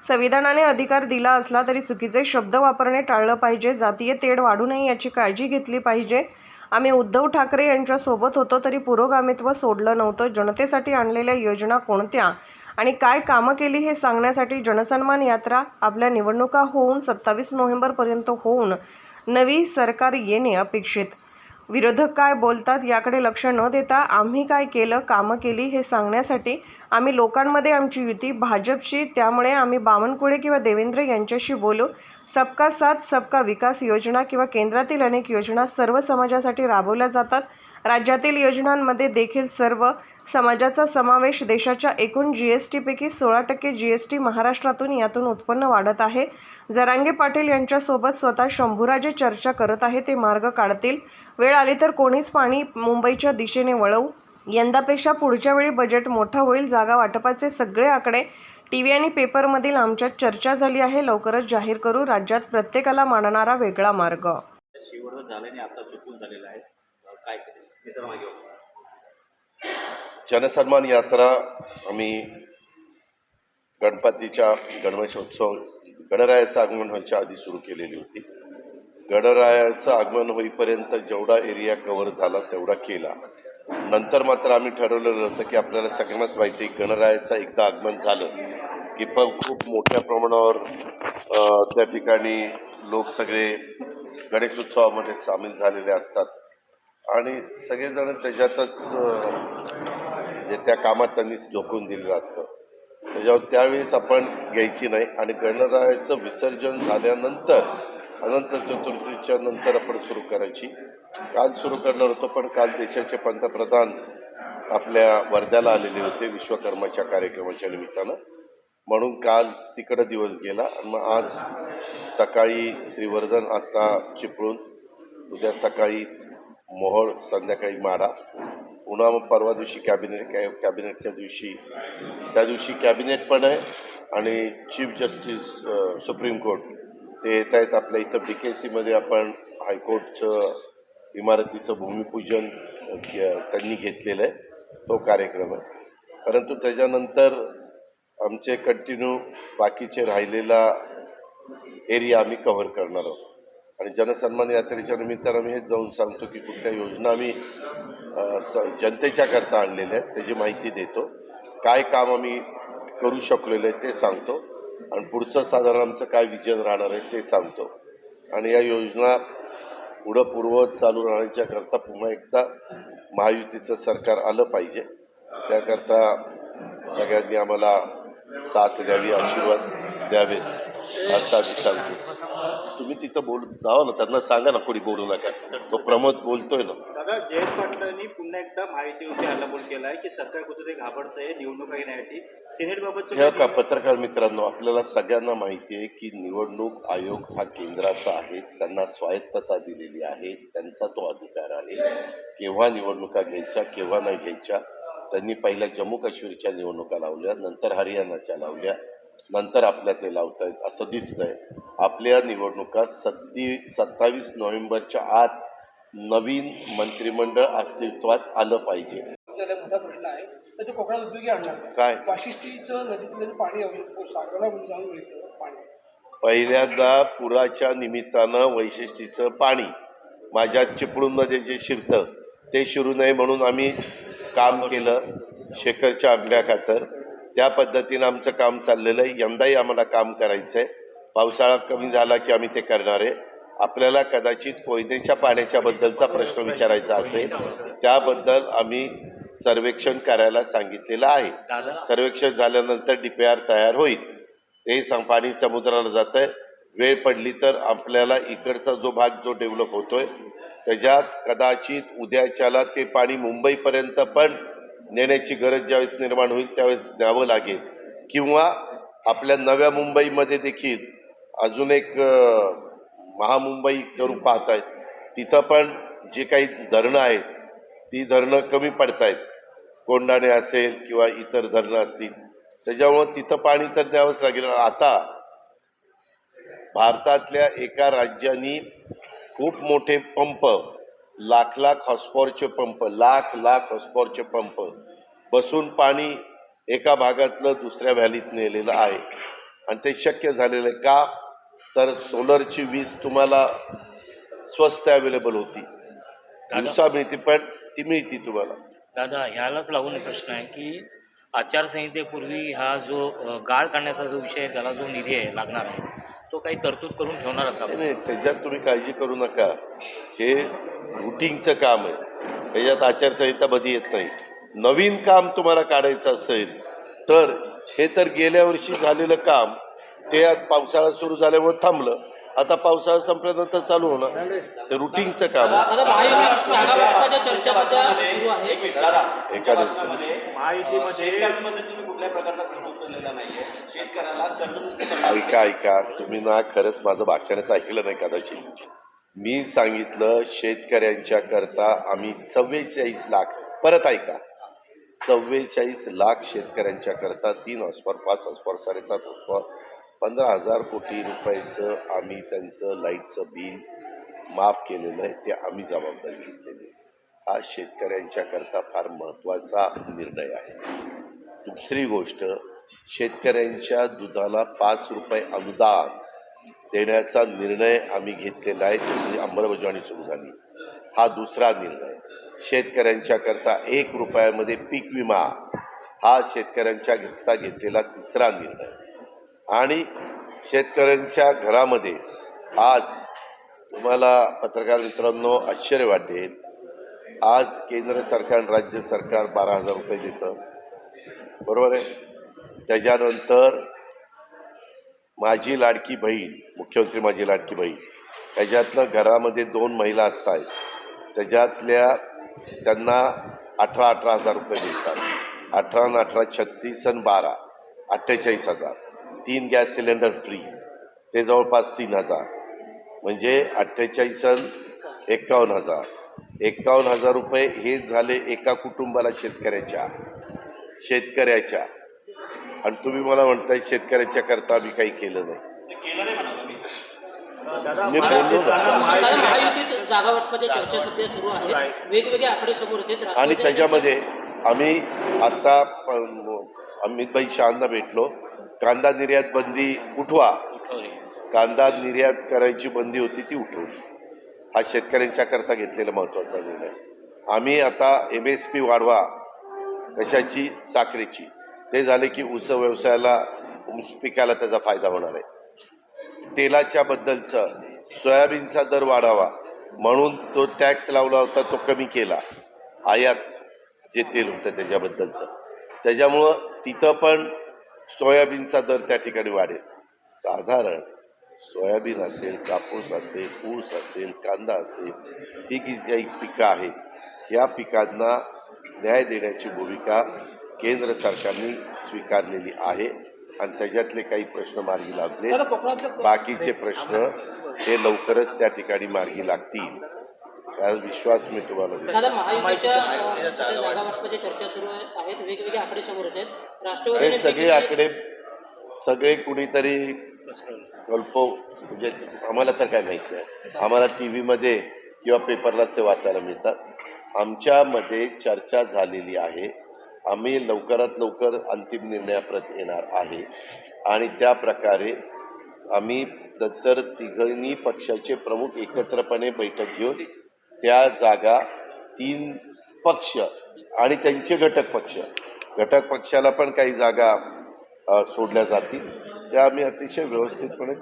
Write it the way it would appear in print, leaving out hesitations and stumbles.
संविधानाने अधिकार दिला असला तरी चुकीचे शब्द वापरणे टाळलं पाहिजे. जातीय तेढ वाढू नये याची काळजी घेतली पाहिजे. आम्ही उद्धव ठाकरे यांच्या सोबत होतो तरी पुरोगामित्व सोडलं नव्हतं. जनतेसाठी आणलेल्या योजना कोणत्या आणि काय कामं केली हे सांगण्यासाठी जनसन्मान यात्रा आपल्या निवडणुका होऊन 27 नोव्हेंबरपर्यंत होऊन नवी सरकार येणे अपेक्षित. विरोधक काय बोलतात याकडे लक्ष न देता आम्ही काय केलं, कामं केली हे सांगण्यासाठी आम्ही लोकांमध्ये आमची युती भाजपशी, त्यामुळे आम्ही बावनकुळे किंवा देवेंद्र यांच्याशी बोलू. सबका साथ सबका विकास योजना किंवा केंद्रातील अनेक योजना सर्व समाजासाठी राबवल्या जातात. राज्यातील योजनांमध्ये देखील सर्व समाजाचा समावेश. देशाच्या एकूण GST पैकी 16% GST महाराष्ट्रातून यातून उत्पन्न वाढत आहे. जरांगे पाटील यांच्यासोबत स्वतः शंभूराजे चर्चा करत आहे. ते मार्ग काढतील. वेळ आली तर कोणीच पाणी मुंबईच्या दिशेने वळवू. यंदापेक्षा पुढच्या वेळी बजेट मोठं होईल. जागा वाटपाचे सगळे आकडे TV आणि पेपरमधील आमच्यात चर्चा झाली आहे. लवकरच जाहीर करू. राज्यात प्रत्येकाला मानणारा वेगळा मार्ग. शिववर्धन झाल्याने आता चुकून झालेला आहे, काय करायचं? जनसन्मान यात्रा आम्ही गणपतीच्या गणेशोत्सव गणरायाचं आगमन व्हायच्या आधी सुरू केलेली होती. गणरायाचं आगमन होईपर्यंत जेवढा एरिया कव्हर झाला तेवढा केला. नंतर मात्र आम्ही ठरवलेलं होतं की आपल्याला सगळ्यांनाच माहिती गणरायाचं एकदा आगमन झालं की खूप मोठ्या प्रमाणावर त्या ठिकाणी लोक सगळे गणेशोत्सवामध्ये सामील झालेले असतात आणि सगळेजण त्याच्यातच त्या कामात त्यांनी झोकून दिलेलं असतं. त्याच्यावर त्यावेळेस आपण घ्यायची नाही आणि गणरायाचं विसर्जन झाल्यानंतर अनंत चतुर्थीच्या नंतर आपण सुरू करायची. काल सुरू करणार होतो पण काल देशाचे पंतप्रधान आपल्या वर्ध्याला आलेले होते विश्वकर्माच्या कार्यक्रमाच्या निमित्तानं, म्हणून काल तिकडं दिवस गेला. आणि मग आज सकाळी श्रीवर्धन, आत्ता चिपळूण, उद्या सकाळी मोहोळ, संध्याकाळी माढा, पुन्हा मग परवा दिवशी कॅबिनेटच्या दिवशी त्या दिवशी कॅबिनेट पण आहे आणि चीफ जस्टिस सुप्रीम कोर्ट ते येत आहेत. आपल्या इथं BKC आपण हायकोर्टचं इमारतीचं भूमिपूजन त्यांनी घेतलेलं आहे, तो कार्यक्रम आहे. परंतु त्याच्यानंतर आमचे कंटिन्यू बाकीचे राहिलेला एरिया आम्ही कव्हर करणार आहोत. आणि जनसन्मान यात्रेच्या निमित्तानं आम्ही हेच जाऊन सांगतो की कुठल्या योजना आम्ही जनतेच्या करता आणलेल्या आहेत त्याची माहिती देतो, काय काम आम्ही करू शकलेलं आहे ते सांगतो आणि पुढचं साधारण आमचं काय विजन राहणार आहे ते सांगतो. आणि या योजना पुढं पूर्ववत चालू राहण्याच्या करता पुन्हा एकदा महायुतीचं सरकार आलं पाहिजे. त्याकरता सगळ्यांनी आम्हाला साथ द्यावी, आशीर्वाद द्यावे असं आम्ही सांगतो. तुम्ही तिथं जावा ना, त्यांना सांगा ना कोणी बोलू नका. तो प्रमोद बोलतोय ना. दादा, जयंत पाटलांनी पुन्हा एकदा महायुतीवरती हल्लाबोल केला आहे की सरकार कुठेतरी घाबरतंय निवडणुका घेण्यासाठी. सेनेटबाबत हे का पत्रकार मित्रांनो, आपल्याला सगळ्यांना माहिती आहे की निवडणूक आयोग हा केंद्राचा आहे, त्यांना स्वायत्तता दिलेली आहे, त्यांचा तो अधिकार आहे केव्हा निवडणुका घ्यायच्या केव्हा नाही घ्यायच्या. त्यांनी पहिल्या जम्मू काश्मीरच्या निवडणुका लावल्या, नंतर हरियाणाच्या लावल्या, नंतर आपल्या ते लावतायत असं दिसतंय. आपल्या निवडणुका 27 नोव्हेंबरच्या आत नवीन मंत्रिमंडळ अस्तित्वात आलं पाहिजे. मोठा प्रश्न आहे तर कोकणात उपयोगी आणणार काय? वाशिष्ठीचं नदीतलं पाणी सागराला जाऊन मिळतं पाणी. पहिल्यांदा पुराच्या निमित्तानं वैशिष्ट्यचं पाणी माझ्या चिपळूणमध्ये जे शिरतं ते शिरू नये म्हणून आम्ही काम केलं शेखरच्या आंब्या खातर. त्या पद्धतीनं आमचं काम चाललेलं आहे. यंदाही आम्हाला काम करायचं आहे. पावसाळा कमी झाला की आम्ही ते करणार आहे. आपल्याला कदाचित कोयनेच्या पाण्याच्या बद्दलचा प्रश्न विचारायचा असेल, त्याबद्दल आम्ही सर्वेक्षण करायला सांगितलेलं आहे. सर्वेक्षण झाल्यानंतर DPR तयार होईल. ते पाणी समुद्राला जातं आहे. वेळ पडली तर आपल्याला इकडचा जो भाग जो डेव्हलप होतोय त्याच्यात कदाचित उद्याच्याला ते पाणी मुंबईपर्यंत पण नेण्याची गरज ज्यावेळेस निर्माण होईल त्यावेळेस द्यावं लागेल. किंवा आपल्या नव्या मुंबईमध्ये देखील अजून एक महामुंबई करून पाहत आहेत, तिथं पण जे काही धरणं आहेत ती धरणं कमी पडत आहेत, कोंडाणे असेल किंवा इतर धरणं असतील, त्याच्यामुळं तिथं पाणी तर द्यावंच लागेल. आता भारतातल्या एका राज्याने खूप मोठे पंप, लाख हॉर्सपॉवरचे पंप, लाख हॉर्सपॉवरचे पंप बसून पाणी एका भागातलं दुसऱ्या व्हॅलीत नेलेलं आहे. आणि ते शक्य झालेलं आहे का, तर सोलरची वीज तुम्हाला स्वस्त अवेलेबल होती, दिवसा मिळते, पण ती मिळती तुम्हाला. दादा, ह्यालाच लागून प्रश्न आहे की आचारसंहितेपूर्वी हा जो गाळ काढण्याचा जो विषय आहे, त्याला जो निधी आहे लागणार आहे, तो काही तरतूद करून ठेवणार आता? नाही, त्याच्यात तुम्ही काळजी करू नका. हे रुटीनचं काम आहे, त्याच्यात आचारसंहितामध्ये येत नाही. नवीन काम तुम्हाला काढायचं असेल तर हे तर गेल्या वर्षी झालेलं काम, ते आज पावसाळा सुरू झाल्यामुळे थांबलं, आता पावसाळा संपल्यानंतर चालू होणार. ते रुटीनचं काम आहे. एका दिवशी शेतकऱ्यांमध्ये तुम्ही कुठल्याही प्रकारचा प्रश्न उचललेला नाहीये. शेतकऱ्याला कर्ज ऐका तुम्ही ना, खरंच माझं भाषणच ऐकलं नाही कदाचित. मी सांगितलं शेतकऱ्यांच्या करता आम्ही 44 लाख, परत ऐका, 44 लाख शेतकऱ्यांच्या करता 3 हॉर्सपावर, 5 हॉर्सपावर, 7.5 हॉर्सपावर 15,000 कोटी रुपयाचं आम्ही त्यांचं लाईटचं बिल माफ केलेलं आहे. ते आम्ही जबाबदारी घेतलेली आहे. हा शेतकऱ्यांच्या करता फार महत्त्वाचा निर्णय आहे. दुसरी गोष्ट, शेतकऱ्यांच्या दुधाला 5 रुपये अनुदान देण्याचा निर्णय आम्ही घेतलेला आहे, त्याची अंमलबजावणी सुरू झाली. हा दुसरा निर्णय. शेतकऱ्यांच्या करता 1 रुपयामध्ये पीक विमा, हा शेतकऱ्यांच्या करता घेतलेला तिसरा निर्णय. आणि शेतकऱ्यांच्या घरामध्ये आज तुम्हाला पत्रकार मित्रांनो आश्चर्य वाटेल, आज केंद्र सरकार राज्य सरकार 12,000 रुपये देतं, बरोबर आहे. त्याच्यानंतर माझी लाडकी बहीण, मुख्यमंत्री माझी लाडकी बहीण, त्याच्यातनं घरामध्ये 2 महिला असतात, त्याच्यातल्या त्यांना 18,000 रुपये मिळतात. 18 आणि 18 36 आणि 12 48,000. 3 गॅस सिलेंडर फ्री, ते जवळपास 3,000, म्हणजे 48 आणि 51,000. 51,000 रुपये हे झाले एका कुटुंबाला शेतकऱ्याच्या. आणि तुम्ही मला म्हणताय शेतकऱ्याच्या करता मी काही केलं नाही. मी बोललो ना. महायुतीत जागा वाटपाच्या चर्चा सध्या सुरू आहेत, वेगवेगळे आकडे समोर येतात. आणि त्याच्यामध्ये आम्ही आता अमितभाई शहांना भेटलो. कांदा निर्यात बंदी उठवा, कांदा निर्यात करायची बंदी होती ती उठवली. हा शेतकऱ्यांच्या करता घेतलेला महत्त्वाचा निर्णय. आम्ही आता MSP वाढवा, कशाची, साखरेची, ते झाले की ऊस व्यवसायाला, ऊस पिकाला त्याचा फायदा होणार आहे. तेलाच्या बद्दलचं, सोयाबीनचा दर वाढावा म्हणून तो टॅक्स लावला होता, तो कमी केला, आयात जे तेल होतं त्याच्याबद्दलचं. त्याच्यामुळं तिथं पण सोयाबीनचा दर त्या ठिकाणी वाढेल. साधारण सोयाबीन असेल, कापूस असेल, ऊस असेल, कांदा असेल, ही जी काही पिकं आहेत, ह्या पिकांना न्याय देण्याची भूमिका केंद्र सरकारने स्वीकारलेली आहे. आणि त्याच्यातले काही प्रश्न मार्गी लागले, बाकीचे प्रश्न हे लवकरच त्या ठिकाणी मार्गी लागतील, हा विश्वास मी तुम्हाला देतो. दादा, महायुतीच्या जागा वाटपाच्या चर्चा सुरू आहेत, वेगवेगळे आकडे समोर येतात. हे राष्ट्रवादी सगळे आकडे सगळे कुणीतरी कल्पो, म्हणजे आम्हाला तर काय माहीत नाही. आम्हाला TV मध्ये किंवा पेपरलाच ते वाचायला मिळतात. आमच्यामध्ये चर्चा झालेली आहे. आम्ही लवकरात लवकर अंतिम निर्णयाप्रत येणार आहे. आणि त्या प्रकारे आम्ही नंतर तिघही पक्षाचे प्रमुख एकत्रपणे बैठक घेऊन त्या जागा 3 पक्ष आणि त्यांचे घटक पक्षाला पण काही जागा सोडल्या जातील, त्या आम्ही अतिशय व्यवस्थितपणे